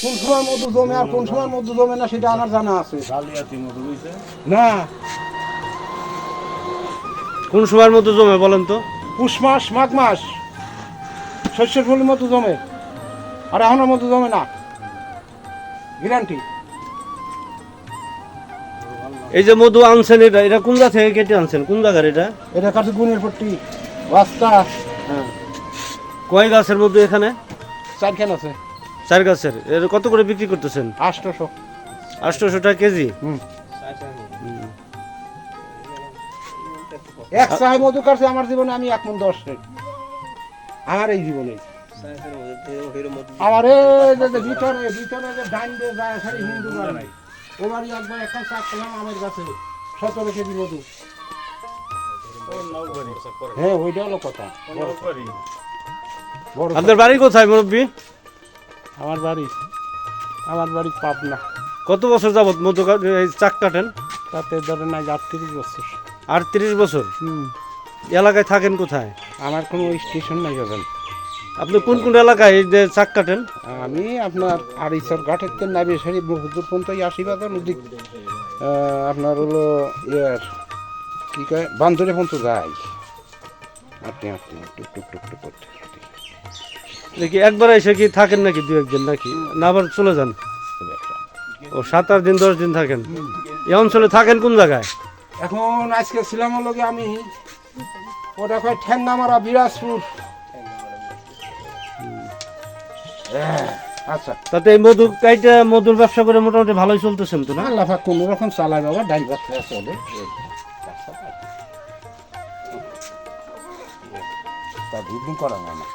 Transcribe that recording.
কোন সময় মধু জমে আর কোন সময় মধু জমে না সেটা আমার জানা আছে। জালিয়াতি মধু হইছে না, কোন সময়ের মতো জমে বলেন তো? পুষ মাস মাঘ মাস শস্যের ফুলের মতো জমে, আর এখনের মতো জমে না, গ্যারান্টি। এই যে মধু আনছেন, এটা এটা কোন জায়গা থেকে কেটে আনছেন? কোন জায়গার এটা? এটা কাছে গুণের পট্টি রাস্তা। হ্যাঁ, কয় গাছের মধু এখানে? চারখান আছে। 4 গাছের। এর কত করে বিক্রি করতেছেন? 800। 800 টাকা কেজি। এক চাই মধু কাটছে আমার জীবনে আমি 1 মণ 10 রেট আমার এই জীবনে। আমার এই যে ভিতরে ভিতরে যে ডাইন দিয়ে যায় সারি হিন্দু বাড়ি, ও বাড়ি একবার একটা চাক করলাম আমার কাছে 17 কেজি মধু। হ্যাঁ, ওইটা হলো কথা। বড় আপনার বাড়ি কোথায় মুরব্বী? আমার বাড়ি পাবনা। কত বছর যাবত মধু এই চাক কাটেন? তাতে ধরেন আজ 38 বছর। 38 বছর। এলাকায় থাকেন কোথায়? আমার কোনো স্টেশন নাই যাবেন। আপনি কোন কোন এলাকায় এই যে চাক কাটেন? আমি আপনার আড়িসর ঘাটের তো নাবিসারি বহুদূর পর্যন্ত আশীর্বাদ ওদিক আপনার হলো ইয়ার কি কয় বান্ধরে পর্যন্ত যাই। আপনি আপনি টুক টুক টুক টুক করতে দেখি একবার এসে কি থাকেন নাকি 2-1 দিন, নাকি না আবার চলে যান? ও 7-8 দিন 10 দিন থাকেন। এই অঞ্চলে থাকেন কোন জায়গায়? এখন আজকে ছিলাম লগে আমি ওটা কয় ঠ্যাঙ্গামারা বিরাজপুর। আচ্ছা, তাতে এই মধু কাইটা মধুর ব্যবসা করে মোটামুটি ভালোই চলতেছেন তো না? আল্লাহ পাক কোনো রকম চালায় বাবা, ডাইল বাচ্চা চলে। তা দুদিন করা যায় না।